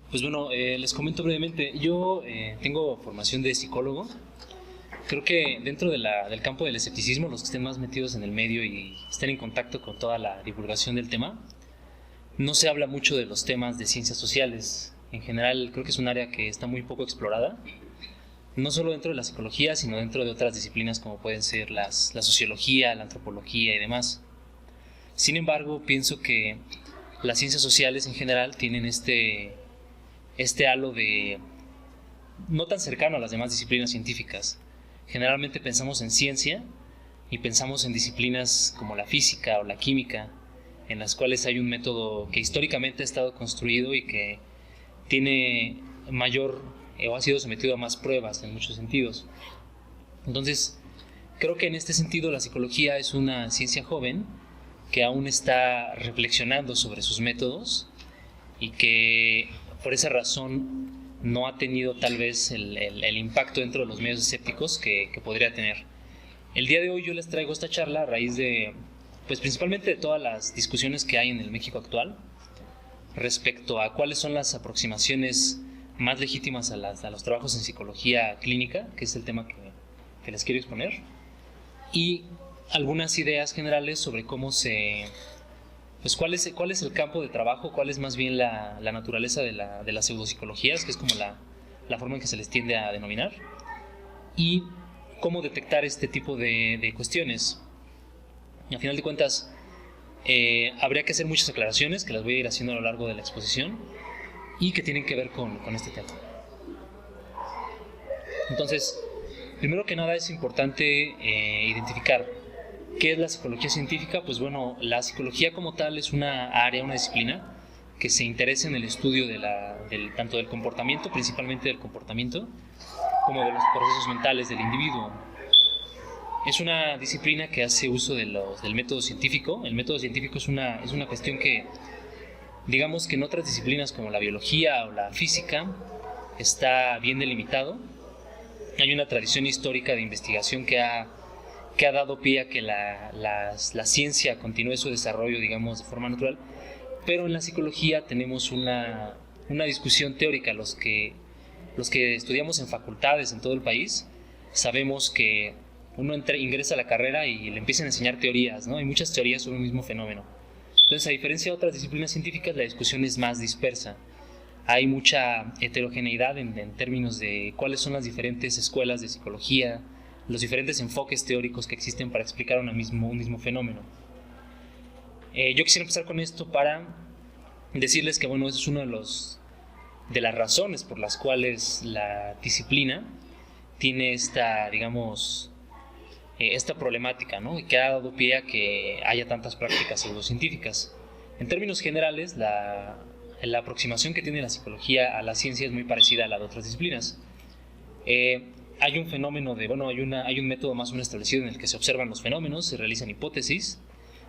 Pues bueno, les comento brevemente. Yo tengo formación de psicólogo. Creo que dentro del campo del escepticismo, los que estén más metidos en el medio y estén en contacto con toda la divulgación del tema, no se habla mucho de los temas de ciencias sociales. En general, creo que es un área que está muy poco explorada, no solo dentro de la psicología, sino dentro de otras disciplinas como pueden ser la sociología, la antropología y demás. Sin embargo, pienso que las ciencias sociales en general tienen este halo de no tan cercano a las demás disciplinas científicas. Generalmente pensamos en ciencia y pensamos en disciplinas como la física o la química, en las cuales hay un método que históricamente ha estado construido y que tiene mayor o ha sido sometido a más pruebas en muchos sentidos. Entonces, creo que en este sentido la psicología es una ciencia joven que aún está reflexionando sobre sus métodos y que por esa razón no ha tenido tal vez el impacto dentro de los medios escépticos que podría tener. El día de hoy yo les traigo esta charla a raíz de, pues principalmente de todas las discusiones que hay en el México actual respecto a cuáles son las aproximaciones más legítimas a los trabajos en psicología clínica, que es el tema que les quiero exponer, y algunas ideas generales sobre cómo pues cuál es el campo de trabajo, cuál es más bien la naturaleza de las pseudopsicologías, que es como la forma en que se les tiende a denominar, y cómo detectar este tipo de cuestiones. Y a final de cuentas, habría que hacer muchas aclaraciones que las voy a ir haciendo a lo largo de la exposición y que tienen que ver con este tema. Entonces, primero que nada es importante identificar ¿qué es la psicología científica? Pues bueno, la psicología como tal es una área, una disciplina que se interesa en el estudio tanto del comportamiento, principalmente del comportamiento, como de los procesos mentales del individuo. Es una disciplina que hace uso del método científico. El método científico es una cuestión que, digamos que en otras disciplinas como la biología o la física, está bien delimitado. Hay una tradición histórica de investigación que ha dado pie a que la ciencia continúe su desarrollo, digamos, de forma natural, pero en la psicología tenemos una discusión teórica. Los que estudiamos en facultades en todo el país sabemos que uno ingresa a la carrera y le empiezan a enseñar teorías, ¿no? Hay muchas teorías sobre un mismo fenómeno. Entonces, a diferencia de otras disciplinas científicas, la discusión es más dispersa. Hay mucha heterogeneidad en términos de cuáles son las diferentes escuelas de psicología, los diferentes enfoques teóricos que existen para explicar un mismo fenómeno. Yo quisiera empezar con esto para decirles que, bueno, eso es una de las razones por las cuales la disciplina tiene esta, digamos, esta problemática, ¿no? Y que ha dado pie a que haya tantas prácticas pseudocientíficas. En términos generales, la aproximación que tiene la psicología a la ciencia es muy parecida a la de otras disciplinas. Hay un fenómeno hay un método más o menos establecido en el que se observan los fenómenos, se realizan hipótesis,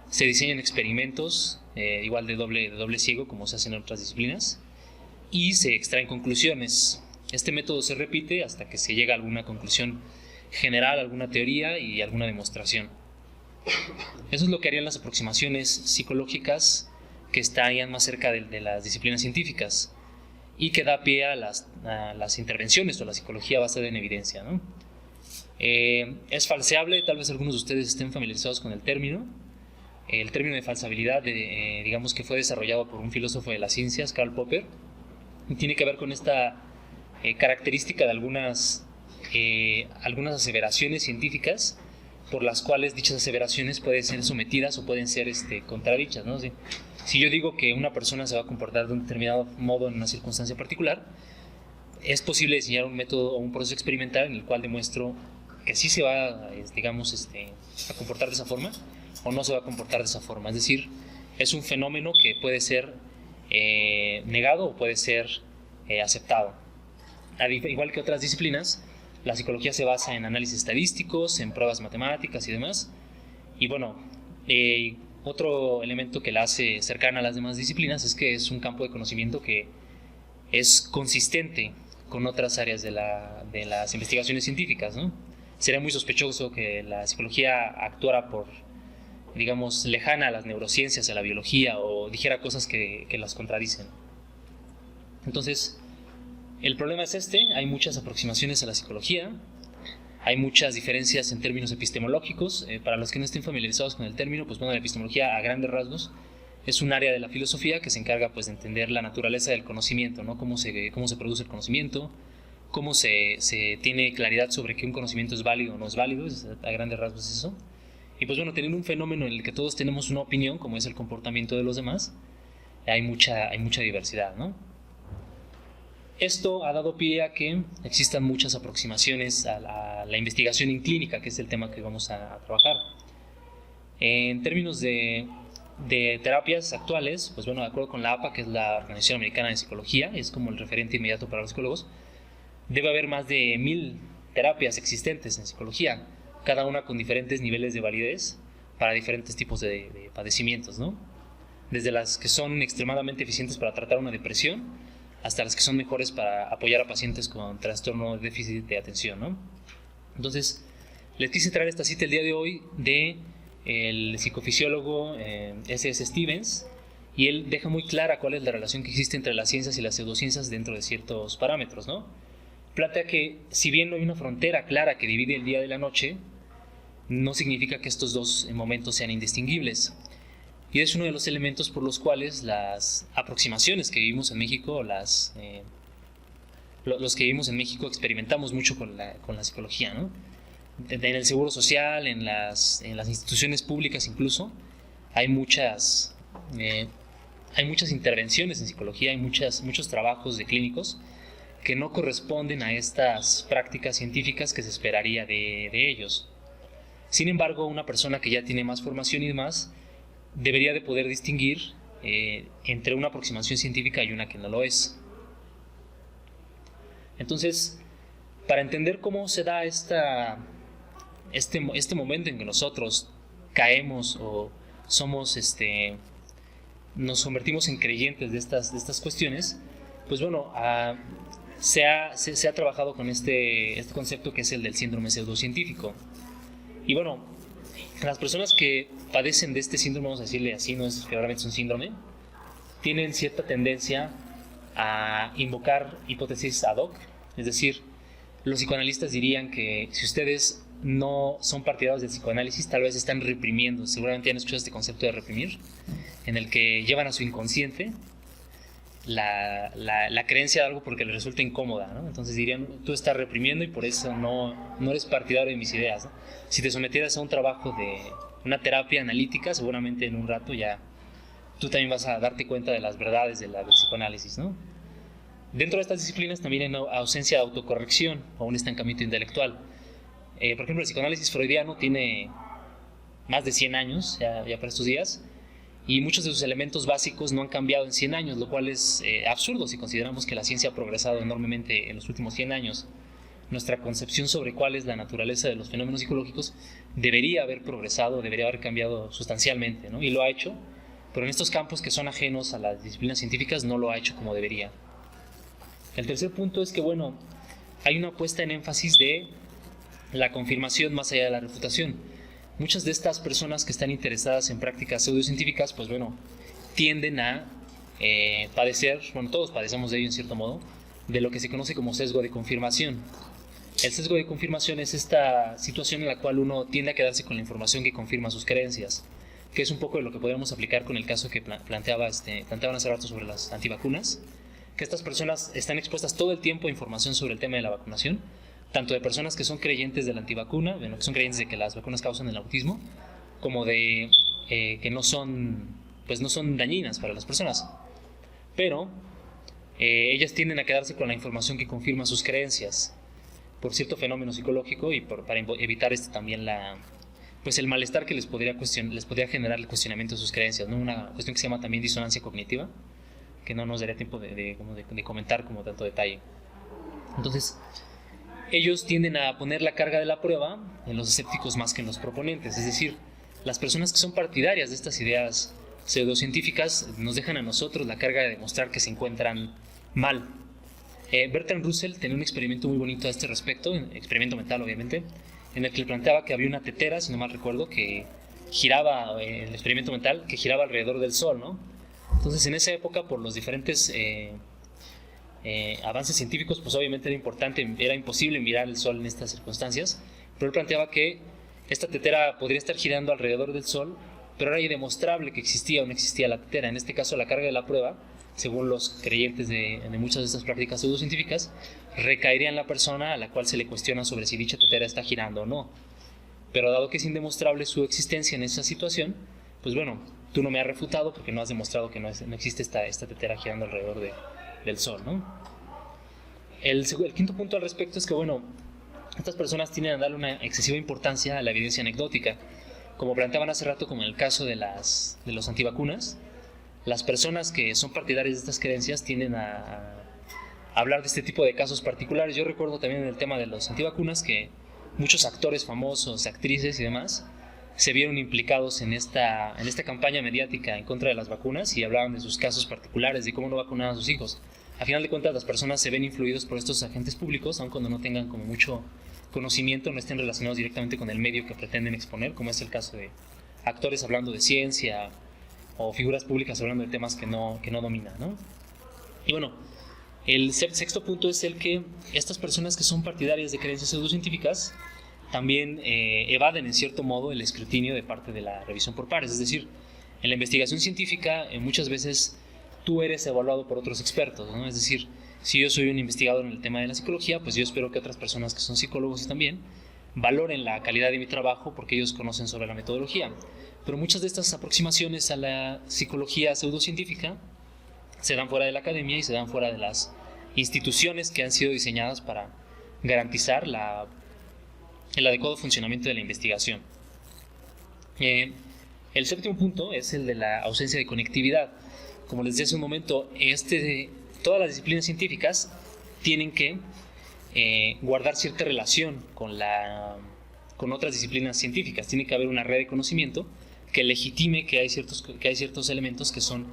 se diseñan experimentos, igual de doble ciego como se hace en otras disciplinas, y se extraen conclusiones. Este método se repite hasta que se llega a alguna conclusión general, alguna teoría y alguna demostración. Eso es lo que harían las aproximaciones psicológicas que estarían más cerca de las disciplinas científicas y que da pie a las intervenciones o la psicología basada en evidencia, ¿no? Es falseable, tal vez algunos de ustedes estén familiarizados con el término. El término de falsabilidad, digamos que fue desarrollado por un filósofo de las ciencias, Karl Popper, y tiene que ver con esta característica de algunas aseveraciones científicas por las cuales dichas aseveraciones pueden ser sometidas o pueden ser contradichas, ¿no? Si yo digo que una persona se va a comportar de un determinado modo en una circunstancia particular, es posible diseñar un método o un proceso experimental en el cual demuestro que sí se va, digamos, a comportar de esa forma o no se va a comportar de esa forma. Es decir, es un fenómeno que puede ser negado o puede ser aceptado. Igual que otras disciplinas, la psicología se basa en análisis estadísticos, en pruebas matemáticas y demás. Y bueno, otro elemento que la hace cercana a las demás disciplinas es que es un campo de conocimiento que es consistente con otras áreas de las investigaciones científicas, ¿no? Sería muy sospechoso que la psicología actuara digamos, lejana a las neurociencias, a la biología, o dijera cosas que las contradicen. Entonces, el problema es hay muchas aproximaciones a la psicología, hay muchas diferencias en términos epistemológicos. Para los que no estén familiarizados con el término, pues bueno, la epistemología a grandes rasgos es un área de la filosofía que se encarga pues de entender la naturaleza del conocimiento, ¿no? Cómo se produce el conocimiento, cómo se tiene claridad sobre que un conocimiento es válido o no es válido, a grandes rasgos es eso. Y pues bueno, teniendo un fenómeno en el que todos tenemos una opinión, como es el comportamiento de los demás, hay mucha diversidad, ¿no? Esto ha dado pie a que existan muchas aproximaciones a la investigación en clínica, que es el tema que vamos a trabajar. En términos de terapias actuales, pues bueno, de acuerdo con la APA, que es la Organización Americana de Psicología, es como el referente inmediato para los psicólogos, debe haber más de 1000 terapias existentes en psicología, cada una con diferentes niveles de validez para diferentes tipos de padecimientos, ¿no? Desde las que son extremadamente eficientes para tratar una depresión, hasta las que son mejores para apoyar a pacientes con trastorno de déficit de atención, ¿no? Entonces, les quise traer esta cita el día de hoy de el psicofisiólogo S.S. Stevens, y él deja muy clara cuál es la relación que existe entre las ciencias y las pseudociencias dentro de ciertos parámetros, ¿no? Plantea que si bien no hay una frontera clara que divide el día de la noche, no significa que estos dos momentos sean indistinguibles. Y es uno de los elementos por los cuales las aproximaciones que vivimos en México, los que vivimos en México experimentamos mucho con la psicología, ¿no? En el seguro social, en las instituciones públicas incluso, hay muchas intervenciones en psicología, hay muchos trabajos de clínicos que no corresponden a estas prácticas científicas que se esperaría de ellos. Sin embargo, una persona que ya tiene más formación y demás debería de poder distinguir entre una aproximación científica y una que no lo es. Entonces, para entender cómo se da este momento en que nosotros caemos o nos convertimos en creyentes de estas cuestiones, pues bueno, se ha trabajado con este concepto que es el del síndrome pseudocientífico. Y bueno, las personas que padecen de este síndrome, vamos a decirle así, no es que realmente es un síndrome, tienen cierta tendencia a invocar hipótesis ad hoc. Es decir, los psicoanalistas dirían que si ustedes no son partidarios del psicoanálisis, tal vez están reprimiendo. Seguramente han escuchado este concepto de reprimir, en el que llevan a su inconsciente la creencia de algo porque les resulta incómoda, ¿no? Entonces dirían, tú estás reprimiendo y por eso no eres partidario de mis ideas, ¿no? Si te sometieras a un trabajo de una terapia analítica, seguramente en un rato ya tú también vas a darte cuenta de las verdades del psicoanálisis, ¿no? Dentro de estas disciplinas también hay una ausencia de autocorrección o un estancamiento intelectual. Por ejemplo, el psicoanálisis freudiano tiene más de 100 años ya para estos días, y muchos de sus elementos básicos no han cambiado en 100 años, lo cual es absurdo si consideramos que la ciencia ha progresado enormemente en los últimos 100 años. Nuestra concepción sobre cuál es la naturaleza de los fenómenos psicológicos debería haber progresado, debería haber cambiado sustancialmente, ¿no? Y lo ha hecho, pero en estos campos que son ajenos a las disciplinas científicas no lo ha hecho como debería. El tercer punto es que, bueno, hay una puesta en énfasis de la confirmación más allá de la refutación. Muchas de estas personas que están interesadas en prácticas pseudocientíficas, pues bueno, tienden a padecer, bueno, todos padecemos de ello en cierto modo, de lo que se conoce como sesgo de confirmación. El sesgo de confirmación es esta situación en la cual uno tiende a quedarse con la información que confirma sus creencias, que es un poco de lo que podríamos aplicar con el caso que planteaban hace rato sobre las antivacunas, que estas personas están expuestas todo el tiempo a información sobre el tema de la vacunación, tanto de personas que son creyentes de la antivacuna, bueno, que son creyentes de que las vacunas causan el autismo, como de que no son dañinas para las personas. Pero ellas tienden a quedarse con la información que confirma sus creencias por cierto fenómeno psicológico y para evitar también el malestar que les podría generar el cuestionamiento de sus creencias, ¿no? Una cuestión que se llama también disonancia cognitiva, que no nos daría tiempo de comentar como tanto detalle. Entonces, ellos tienden a poner la carga de la prueba en los escépticos más que en los proponentes. Es decir, las personas que son partidarias de estas ideas pseudocientíficas nos dejan a nosotros la carga de demostrar que se encuentran mal. Bertrand Russell tenía un experimento muy bonito a este respecto, un experimento mental obviamente, en el que le planteaba que había una tetera, si no mal recuerdo, que giraba, el experimento mental, que giraba alrededor del Sol, ¿no? Entonces, en esa época, por los diferentes avances científicos, pues obviamente era imposible mirar el Sol en estas circunstancias, pero él planteaba que esta tetera podría estar girando alrededor del Sol, pero era indemostrable que existía o no existía la tetera. En este caso, la carga de la prueba, según los creyentes de muchas de estas prácticas pseudocientíficas, recaería en la persona a la cual se le cuestiona sobre si dicha tetera está girando o no. Pero dado que es indemostrable su existencia en esa situación, pues bueno, tú no me has refutado porque no has demostrado que no existe esta tetera girando alrededor del Sol, ¿no? El quinto punto al respecto es que, bueno, estas personas tienden a darle una excesiva importancia a la evidencia anecdótica. Como planteaban hace rato, como en el caso de los antivacunas, las personas que son partidarias de estas creencias tienden a hablar de este tipo de casos particulares. Yo recuerdo también en el tema de los antivacunas que muchos actores famosos, actrices y demás se vieron implicados en esta campaña mediática en contra de las vacunas y hablaban de sus casos particulares, de cómo no vacunaban a sus hijos. A final de cuentas, las personas se ven influidos por estos agentes públicos, aun cuando no tengan como mucho conocimiento, no estén relacionados directamente con el medio que pretenden exponer, como es el caso de actores hablando de ciencia o figuras públicas hablando de temas que no dominan, ¿no? Y bueno, el sexto punto es el que estas personas que son partidarias de creencias pseudocientíficas también evaden en cierto modo el escrutinio de parte de la revisión por pares. Es decir, en la investigación científica muchas veces tú eres evaluado por otros expertos, ¿no? Es decir, si yo soy un investigador en el tema de la psicología, pues yo espero que otras personas que son psicólogos también valoren la calidad de mi trabajo porque ellos conocen sobre la metodología. Pero muchas de estas aproximaciones a la psicología pseudocientífica se dan fuera de la academia y se dan fuera de las instituciones que han sido diseñadas para garantizar el adecuado funcionamiento de la investigación. El séptimo punto es el de la ausencia de conectividad. Como les decía hace un momento, todas las disciplinas científicas tienen que guardar cierta relación con otras disciplinas científicas. Tiene que haber una red de conocimiento que legitime que hay ciertos elementos que son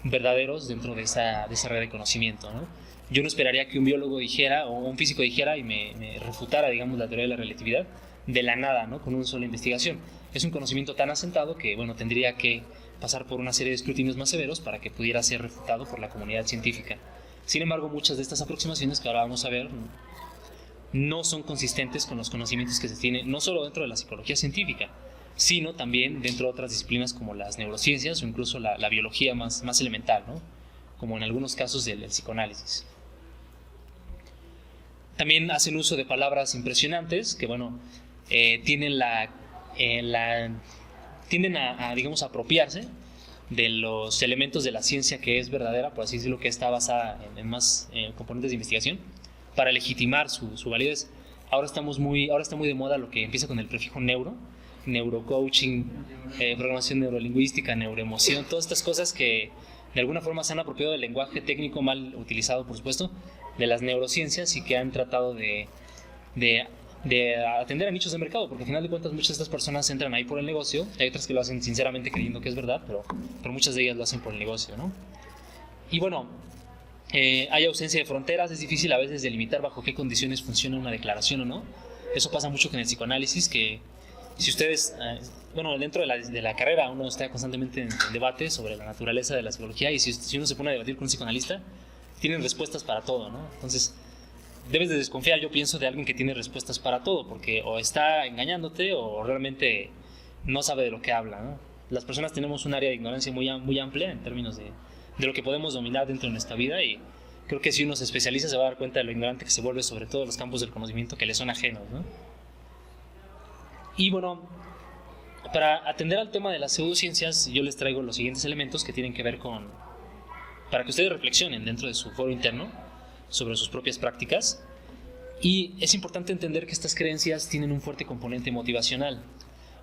verdaderos dentro de esa red de conocimiento, ¿no? Yo no esperaría que un biólogo dijera o un físico dijera y me refutara, digamos, la teoría de la relatividad de la nada, ¿no? Con una sola investigación. Es un conocimiento tan asentado que, bueno, tendría que pasar por una serie de escrutinios más severos para que pudiera ser refutado por la comunidad científica. Sin embargo, muchas de estas aproximaciones que ahora vamos a ver no son consistentes con los conocimientos que se tienen, no solo dentro de la psicología científica, sino también dentro de otras disciplinas como las neurociencias o incluso la biología más elemental, ¿no? Como en algunos casos del psicoanálisis. También hacen uso de palabras impresionantes que, bueno, tienden a, digamos, apropiarse de los elementos de la ciencia que es verdadera, por así decirlo, que está basada en más componentes de investigación, para legitimar su validez. Ahora está muy de moda lo que empieza con el prefijo neurocoaching, programación neurolingüística, neuroemoción, todas estas cosas que de alguna forma se han apropiado del lenguaje técnico mal utilizado, por supuesto, de las neurociencias y que han tratado de atender a nichos de mercado, porque al final de cuentas muchas de estas personas entran ahí por el negocio. Hay otras que lo hacen sinceramente creyendo que es verdad, pero muchas de ellas lo hacen por el negocio, ¿no? Y bueno, hay ausencia de fronteras, es difícil a veces delimitar bajo qué condiciones funciona una declaración o no. Eso pasa mucho con el psicoanálisis, que si ustedes, dentro de la carrera uno está constantemente en debate sobre la naturaleza de la psicología, y si uno se pone a debatir con un psicoanalista, tienen respuestas para todo, ¿no? Entonces, debes de desconfiar, yo pienso, de alguien que tiene respuestas para todo, porque o está engañándote o realmente no sabe de lo que habla, ¿no? Las personas tenemos un área de ignorancia muy amplia en términos de lo que podemos dominar dentro de nuestra vida, y creo que si uno se especializa se va a dar cuenta de lo ignorante que se vuelve sobre todo en los campos del conocimiento que le son ajenos, ¿no? Y bueno, para atender al tema de las pseudociencias, yo les traigo los siguientes elementos que tienen que ver para que ustedes reflexionen dentro de su foro interno sobre sus propias prácticas. Y es importante entender que estas creencias tienen un fuerte componente motivacional.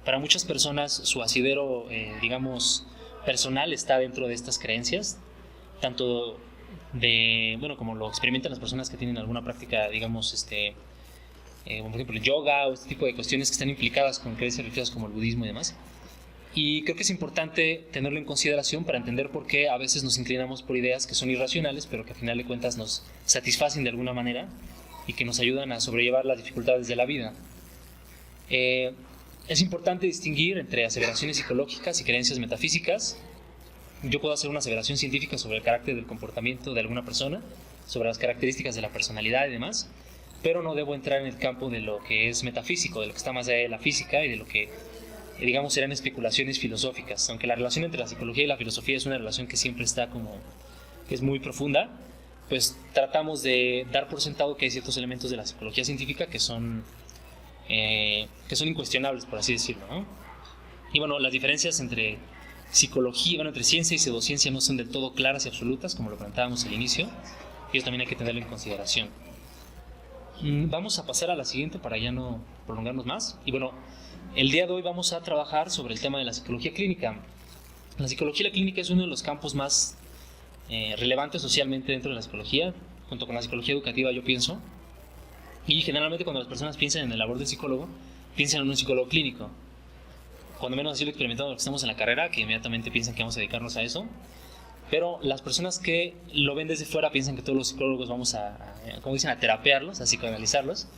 Para muchas personas su asidero, personal está dentro de estas creencias, tanto como lo experimentan las personas que tienen alguna práctica, como por ejemplo el yoga o este tipo de cuestiones que están implicadas con creencias religiosas como el budismo y demás. Y creo que es importante tenerlo en consideración para entender por qué a veces nos inclinamos por ideas que son irracionales, pero que a final de cuentas nos satisfacen de alguna manera y que nos ayudan a sobrellevar las dificultades de la vida. Es importante distinguir entre aseveraciones psicológicas y creencias metafísicas. Yo puedo hacer una aseveración científica sobre el carácter del comportamiento de alguna persona sobre las características de la personalidad y demás, pero no debo entrar en el campo de lo que es metafísico, de lo que está más allá de la física y de lo que, digamos, serán especulaciones filosóficas. Aunque la relación entre la psicología y la filosofía es una relación que siempre está como, que es muy profunda, pues tratamos de dar por sentado que hay ciertos elementos de la psicología científica que son incuestionables, por así decirlo, ¿no? Y bueno, las diferencias entre psicología, entre ciencia y pseudociencia no son del todo claras y absolutas, como lo comentábamos al inicio, y eso también hay que tenerlo en consideración. Vamos a pasar a la siguiente para ya no prolongarnos más. Y bueno, el día de hoy vamos a trabajar sobre el tema de la psicología clínica. La psicología clínica es uno de los campos más relevantes socialmente dentro de la psicología, junto con la psicología educativa, yo pienso. Y generalmente cuando las personas piensan en el labor del psicólogo, piensan en un psicólogo clínico. Cuando menos así lo experimentamos los que estamos en la carrera, que inmediatamente piensan que vamos a dedicarnos a eso. Pero las personas que lo ven desde fuera piensan que todos los psicólogos vamos como dicen, a terapearlos, a psicoanalizarlos.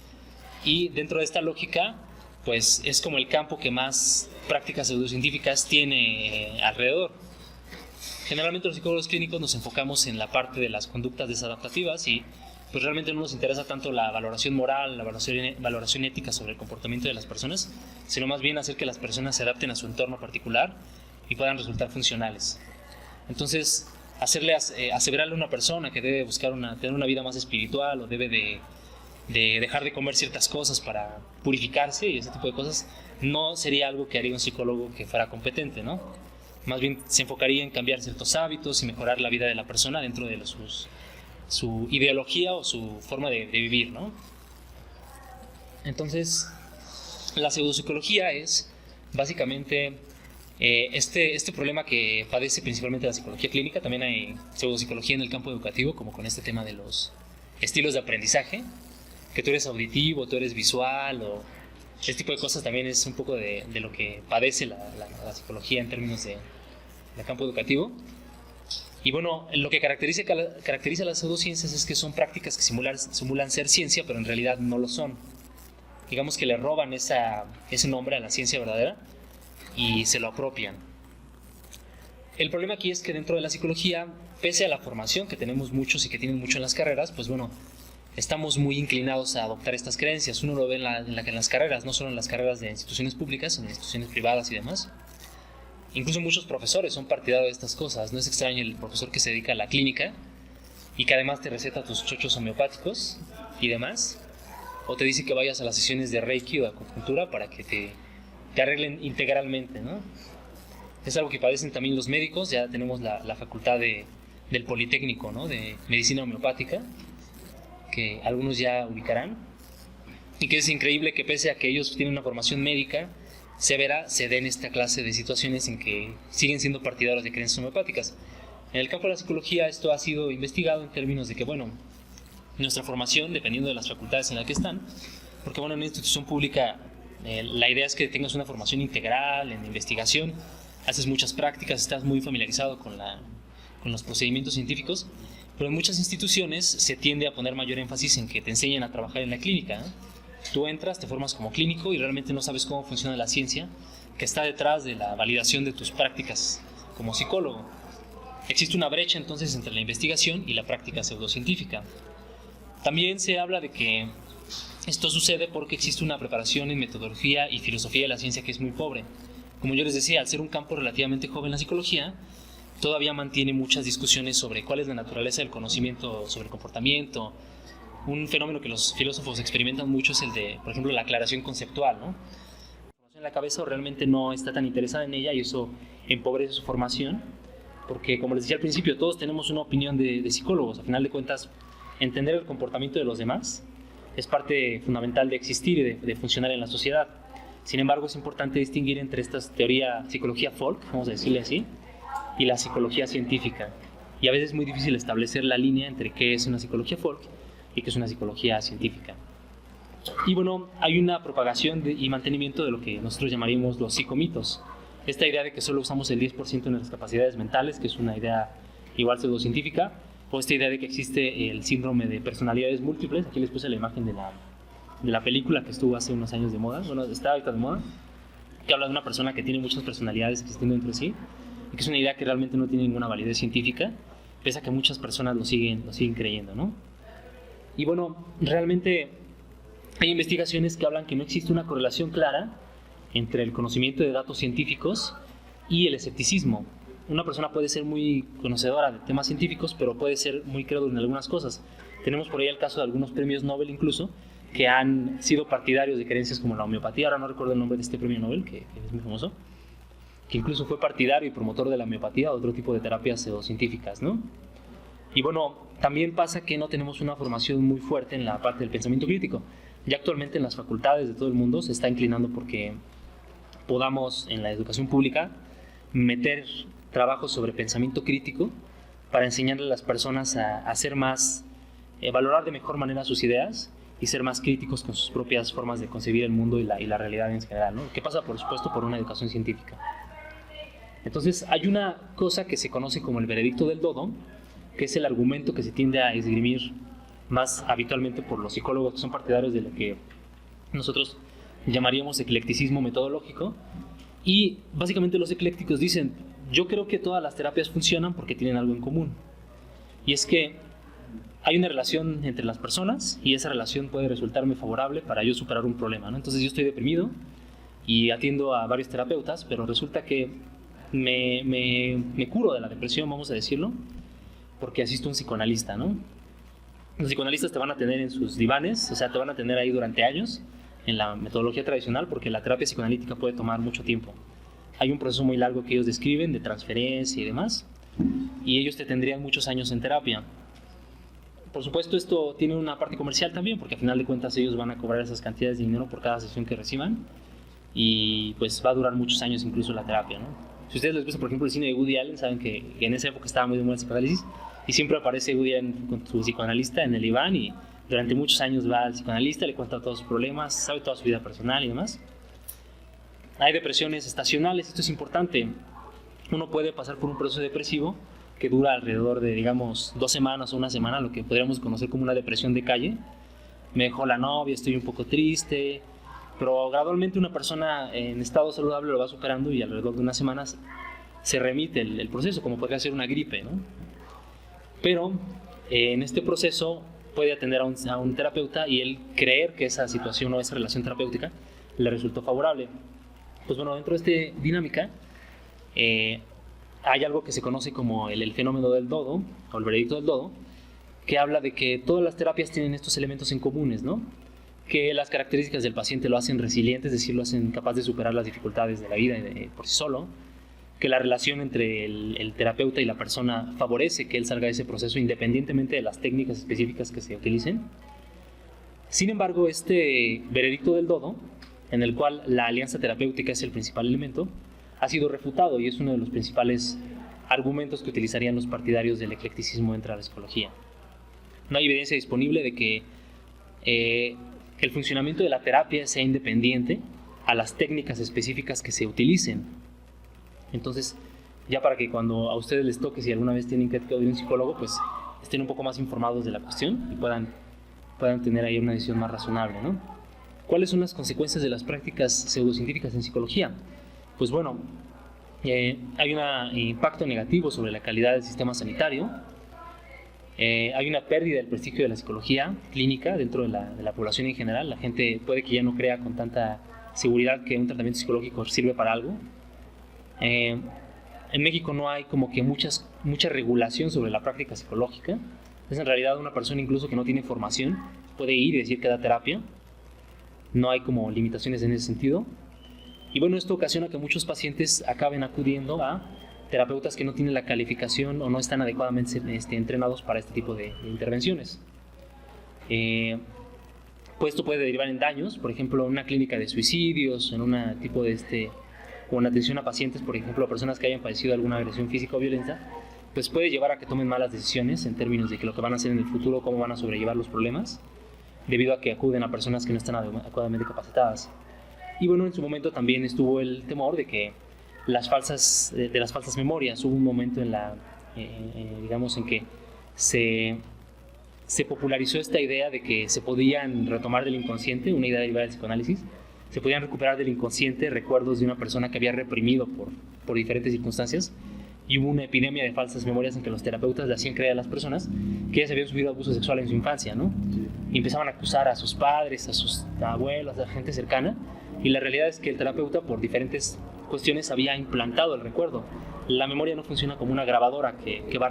Y dentro de esta lógica, pues es como el campo que más prácticas pseudocientíficas tiene alrededor. Generalmente los psicólogos clínicos nos enfocamos en la parte de las conductas desadaptativas y pues realmente no nos interesa tanto la valoración moral, la valoración ética sobre el comportamiento de las personas, sino más bien hacer que las personas se adapten a su entorno particular y puedan resultar funcionales. Entonces, aseverarle a una persona que debe buscar tener una vida más espiritual o debe de dejar de comer ciertas cosas para purificarse y ese tipo de cosas, no sería algo que haría un psicólogo que fuera competente, ¿no? Más bien se enfocaría en cambiar ciertos hábitos y mejorar la vida de la persona dentro de su ideología o su forma de vivir, ¿no? Entonces, la pseudopsicología es básicamente este problema que padece principalmente la psicología clínica. También hay pseudopsicología en el campo educativo, como con este tema de los estilos de aprendizaje, que tú eres auditivo, tú eres visual, o este tipo de cosas también es un poco de lo que padece la psicología en términos del campo educativo. Y bueno, lo que caracteriza a las pseudociencias es que son prácticas que simulan ser ciencia, pero en realidad no lo son. Digamos que le roban ese nombre a la ciencia verdadera y se lo apropian. El problema aquí es que dentro de la psicología, pese a la formación que tenemos muchos y que tienen mucho en las carreras, pues bueno, estamos muy inclinados a adoptar estas creencias. Uno lo ve en las carreras, no solo en las carreras de instituciones públicas, sino en instituciones privadas y demás. Incluso muchos profesores son partidarios de estas cosas. No es extraño el profesor que se dedica a la clínica y que además te receta tus chochos homeopáticos y demás, o te dice que vayas a las sesiones de Reiki o de acupuntura para que te arreglen integralmente, ¿no? Es algo que padecen también los médicos. Ya tenemos la facultad del Politécnico, ¿no? De medicina homeopática, que algunos ya ubicarán, y que es increíble que pese a que ellos tienen una formación médica severa, se den esta clase de situaciones en que siguen siendo partidarios de creencias homeopáticas. En el campo de la psicología esto ha sido investigado en términos de que, bueno, nuestra formación, dependiendo de las facultades en las que están, porque bueno, en una institución pública la idea es que tengas una formación integral en investigación, haces muchas prácticas, estás muy familiarizado con los procedimientos científicos, pero en muchas instituciones se tiende a poner mayor énfasis en que te enseñen a trabajar en la clínica, ¿no? Tú entras, te formas como clínico y realmente no sabes cómo funciona la ciencia que está detrás de la validación de tus prácticas como psicólogo. Existe una brecha entonces entre la investigación y la práctica pseudocientífica. También se habla de que esto sucede porque existe una preparación en metodología y filosofía de la ciencia que es muy pobre. Como yo les decía, al ser un campo relativamente joven la psicología, todavía mantiene muchas discusiones sobre cuál es la naturaleza del conocimiento sobre el comportamiento. Un fenómeno que los filósofos experimentan mucho es el de, por ejemplo, la aclaración conceptual, ¿no? La formación en la cabeza realmente no está tan interesada en ella y eso empobrece su formación, porque como les decía al principio, todos tenemos una opinión de psicólogos. A final de cuentas, entender el comportamiento de los demás es parte fundamental de existir y de funcionar en la sociedad. Sin embargo, es importante distinguir entre esta psicología folk, vamos a decirle así, y la psicología científica. Y a veces es muy difícil establecer la línea entre qué es una psicología folk y qué es una psicología científica. Y bueno, hay una propagación y mantenimiento de lo que nosotros llamaríamos los psicomitos. Esta idea de que solo usamos el 10% de nuestras capacidades mentales, que es una idea igual pseudocientífica, o esta idea de que existe el síndrome de personalidades múltiples. Aquí les puse la imagen de la película que estuvo hace unos años de moda, bueno, está ahorita de moda, que habla de una persona que tiene muchas personalidades existiendo dentro de sí, y que es una idea que realmente no tiene ninguna validez científica, pese a que muchas personas lo siguen creyendo, ¿no? Y bueno, realmente hay investigaciones que hablan que no existe una correlación clara entre el conocimiento de datos científicos y el escepticismo. Una persona puede ser muy conocedora de temas científicos, pero puede ser muy crédula en algunas cosas. Tenemos por ahí el caso de algunos premios Nobel incluso, que han sido partidarios de creencias como la homeopatía. Ahora no recuerdo el nombre de este premio Nobel, que es muy famoso, que incluso fue partidario y promotor de la homeopatía o otro tipo de terapias pseudocientíficas, ¿no? Y bueno, también pasa que no tenemos una formación muy fuerte en la parte del pensamiento crítico. Ya actualmente en las facultades de todo el mundo se está inclinando porque podamos en la educación pública meter trabajos sobre pensamiento crítico para enseñarle a las personas a ser más, valorar de mejor manera sus ideas y ser más críticos con sus propias formas de concebir el mundo y la realidad en general, ¿no? Que pasa, por supuesto, por una educación científica. Entonces, hay una cosa que se conoce como el veredicto del dodo, que es el argumento que se tiende a esgrimir más habitualmente por los psicólogos que son partidarios de lo que nosotros llamaríamos eclecticismo metodológico. Y básicamente los eclécticos dicen: yo creo que todas las terapias funcionan porque tienen algo en común. Y es que hay una relación entre las personas y esa relación puede resultarme favorable para yo superar un problema, ¿no? Entonces yo estoy deprimido y atiendo a varios terapeutas, pero resulta que me curo de la depresión, vamos a decirlo, porque asisto a un psicoanalista, ¿no? Los psicoanalistas te van a tener en sus divanes, o sea, te van a tener ahí durante años en la metodología tradicional, porque la terapia psicoanalítica puede tomar mucho tiempo. Hay un proceso muy largo que ellos describen de transferencia y demás, y ellos te tendrían muchos años en terapia. Por supuesto, esto tiene una parte comercial también, porque al final de cuentas ellos van a cobrar esas cantidades de dinero por cada sesión que reciban, y pues va a durar muchos años incluso la terapia, ¿no? Si a ustedes les gusta, por ejemplo, el cine de Woody Allen, saben que en esa época estaba muy de moda el psicoanálisis, y siempre aparece Woody Allen con su psicoanalista en el diván, y durante muchos años va al psicoanalista, le cuenta todos sus problemas, sabe toda su vida personal y demás. Hay depresiones estacionales, esto es importante. Uno puede pasar por un proceso depresivo que dura alrededor de, digamos, 2 semanas o una semana, lo que podríamos conocer como una depresión de calle. Me dejó la novia, estoy un poco triste, pero gradualmente una persona en estado saludable lo va superando y alrededor de unas semanas se remite el proceso, como podría ser una gripe, ¿no? Pero en este proceso puede atender a un terapeuta y él creer que esa situación o esa relación terapéutica le resultó favorable. Pues bueno, dentro de esta dinámica hay algo que se conoce como el fenómeno del dodo, o el veredicto del dodo, que habla de que todas las terapias tienen estos elementos en comunes, ¿no? Que las características del paciente lo hacen resiliente, es decir, lo hacen capaz de superar las dificultades de la vida por sí solo, que la relación entre el terapeuta y la persona favorece que él salga de ese proceso independientemente de las técnicas específicas que se utilicen. Sin embargo, este veredicto del dodo, en el cual la alianza terapéutica es el principal elemento, ha sido refutado y es uno de los principales argumentos que utilizarían los partidarios del eclecticismo dentro de la psicología. No hay evidencia disponible de que el funcionamiento de la terapia sea independiente a las técnicas específicas que se utilicen. Entonces, ya para que cuando a ustedes les toque, si alguna vez tienen que acudir a un psicólogo, pues estén un poco más informados de la cuestión y puedan tener ahí una decisión más razonable, ¿no? ¿Cuáles son las consecuencias de las prácticas pseudocientíficas en psicología? Pues bueno, hay un impacto negativo sobre la calidad del sistema sanitario, hay una pérdida del prestigio de la psicología clínica dentro de la población en general. La gente puede que ya no crea con tanta seguridad que un tratamiento psicológico sirve para algo. En México no hay como que mucha regulación sobre la práctica psicológica. Es en realidad una persona incluso que no tiene formación puede ir y decir que da terapia. No hay como limitaciones en ese sentido. Y bueno, esto ocasiona que muchos pacientes acaben acudiendo a terapeutas que no tienen la calificación o no están adecuadamente entrenados para este tipo de intervenciones. Pues esto puede derivar en daños, por ejemplo, en una clínica de suicidios, en un tipo de o en atención a pacientes, por ejemplo, a personas que hayan padecido alguna agresión física o violenta, pues puede llevar a que tomen malas decisiones en términos de que lo que van a hacer en el futuro, cómo van a sobrellevar los problemas, debido a que acuden a personas que no están adecuadamente capacitadas. Y bueno, en su momento también estuvo el temor de que de las falsas memorias. Hubo un momento digamos, en que se popularizó esta idea de que se podían retomar del inconsciente, una idea derivada del psicoanálisis, se podían recuperar del inconsciente recuerdos de una persona que había reprimido por diferentes circunstancias y hubo una epidemia de falsas memorias en que los terapeutas le hacían creer a las personas que ellas habían sufrido abuso sexual en su infancia, ¿no? Y empezaban a acusar a sus padres, a sus abuelos, a gente cercana, y la realidad es que el terapeuta, por diferentes cuestiones, había implantado el recuerdo. La memoria no funciona como una grabadora que va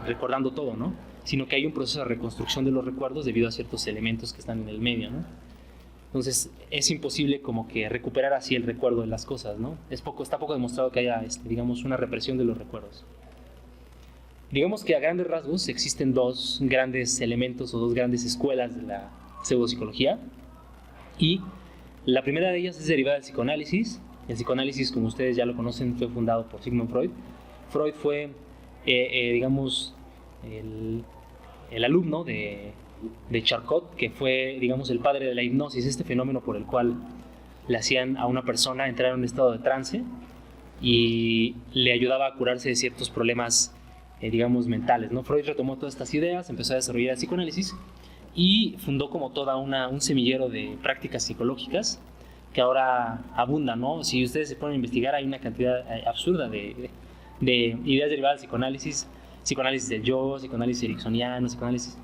recordando todo, ¿no? Sino que hay un proceso de reconstrucción de los recuerdos debido a ciertos elementos que están en el medio, ¿no? Entonces es imposible como que recuperar así el recuerdo de las cosas, ¿no? Está poco demostrado que haya, digamos, una represión de los recuerdos. Digamos que a grandes rasgos existen dos grandes elementos o dos grandes escuelas de la pseudopsicología, y la primera de ellas es derivada del psicoanálisis. El psicoanálisis, como ustedes ya lo conocen, fue fundado por Sigmund Freud. Freud fue, digamos, el alumno de Charcot, que fue, digamos, el padre de la hipnosis, este fenómeno por el cual le hacían a una persona entrar en un estado de trance y le ayudaba a curarse de ciertos problemas, digamos, mentales, ¿no? Freud retomó todas estas ideas, empezó a desarrollar el psicoanálisis y fundó como toda un semillero de prácticas psicológicas que ahora abundan, ¿no? Si ustedes se ponen a investigar, hay una cantidad absurda de ideas derivadas del psicoanálisis, psicoanálisis del yo, psicoanálisis ericksoniano, psicoanálisis,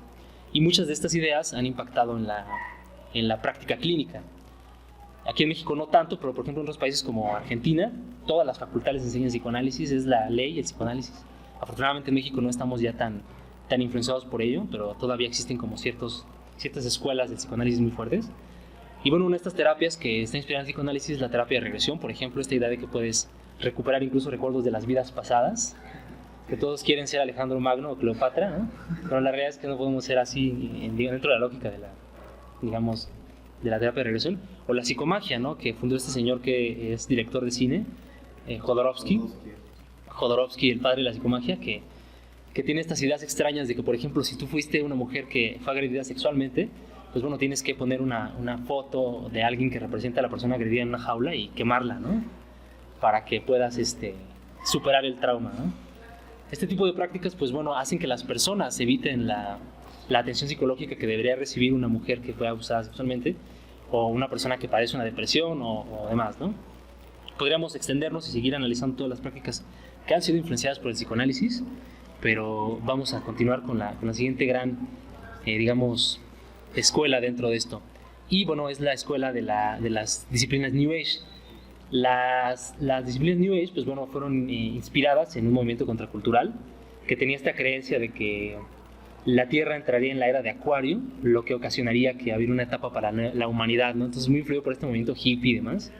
y muchas de estas ideas han impactado en la práctica clínica. Aquí en México no tanto, pero por ejemplo en otros países como Argentina, todas las facultades enseñan psicoanálisis, es la ley el psicoanálisis. Afortunadamente en México no estamos ya tan influenciados por ello, pero todavía existen como ciertas escuelas del psicoanálisis muy fuertes. Y bueno, una de estas terapias que está inspirada en el psicoanálisis es la terapia de regresión, por ejemplo, esta idea de que puedes recuperar incluso recuerdos de las vidas pasadas, que todos quieren ser Alejandro Magno o Cleopatra, ¿no? Pero la realidad es que no podemos ser así dentro de la lógica de la terapia de regresión. O la psicomagia, ¿no? Que fundó este señor que es director de cine, Jodorowsky, el padre de la psicomagia, que tiene estas ideas extrañas de que, por ejemplo, si tú fuiste una mujer que fue agredida sexualmente, pues bueno, tienes que poner una foto de alguien que representa a la persona agredida en una jaula y quemarla, ¿no? Para que puedas superar el trauma, ¿no? Este tipo de prácticas, pues bueno, hacen que las personas eviten la atención psicológica que debería recibir una mujer que fue abusada sexualmente, o una persona que padece una depresión o demás, ¿no? Podríamos extendernos y seguir analizando todas las prácticas que han sido influenciadas por el psicoanálisis, pero vamos a continuar con la siguiente gran, digamos, escuela dentro de esto. Y bueno, es la escuela de las disciplinas New Age. Las disciplinas New Age, pues bueno, fueron inspiradas en un movimiento contracultural que tenía esta creencia de que la Tierra entraría en la era de Acuario, lo que ocasionaría que hubiera una etapa para la humanidad, ¿no? Entonces, muy influido por este movimiento hippie y demás,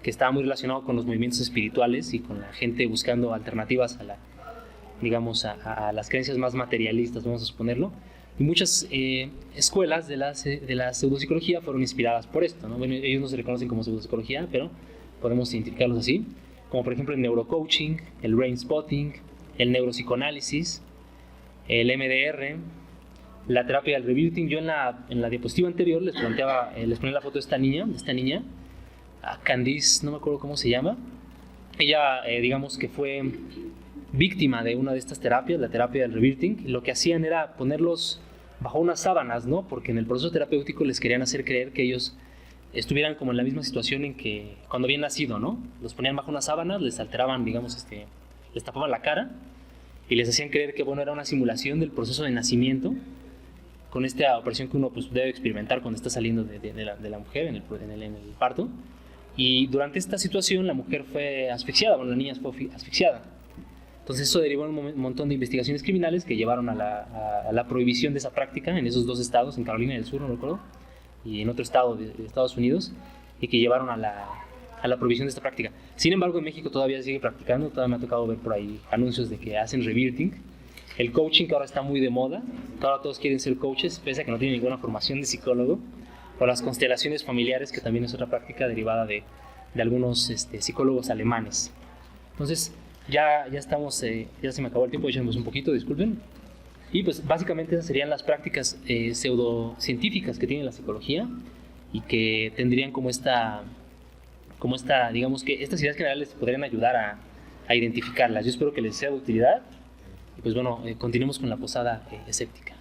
que estaba muy relacionado con los movimientos espirituales y con la gente buscando alternativas a las creencias más materialistas, vamos a suponerlo. Y muchas escuelas de la pseudopsicología fueron inspiradas por esto, ¿no? Bueno, ellos no se reconocen como pseudopsicología, pero podemos identificarlos así, como por ejemplo el neurocoaching, el brain spotting, el neuropsicoanálisis, el MDR, la terapia del rebirthing. Yo en la diapositiva anterior les ponía la foto de esta niña, Candice, no me acuerdo cómo se llama. Ella, digamos que fue víctima de una de estas terapias, la terapia del rebirthing. Lo que hacían era ponerlos bajo unas sábanas, ¿no? Porque en el proceso terapéutico les querían hacer creer que ellos estuvieran como en la misma situación en que cuando habían nacido, ¿no? Los ponían bajo unas sábanas, les alteraban, digamos, les tapaban la cara y les hacían creer que, bueno, era una simulación del proceso de nacimiento, con esta operación que uno pues debe experimentar cuando está saliendo de la mujer en el parto. Y durante esta situación la mujer fue asfixiada, bueno, la niña fue asfixiada. Entonces eso derivó en un montón de investigaciones criminales que llevaron a la prohibición de esa práctica en esos dos estados, en Carolina del Sur, no recuerdo, y en otro estado de Estados Unidos, y que llevaron a la prohibición de esta práctica. Sin embargo, en México todavía se sigue practicando, todavía me ha tocado ver por ahí anuncios de que hacen rebirthing. El coaching, que ahora está muy de moda, que ahora todos quieren ser coaches, pese a que no tienen ninguna formación de psicólogo, o las constelaciones familiares, que también es otra práctica derivada de algunos psicólogos alemanes. Entonces, ya estamos, ya se me acabó el tiempo, echamos un poquito, disculpen. Y pues básicamente esas serían las prácticas pseudocientíficas que tiene la psicología y que tendrían como esta, digamos que estas ideas generales podrían ayudar a identificarlas. Yo espero que les sea de utilidad y pues bueno, continuemos con la posada escéptica.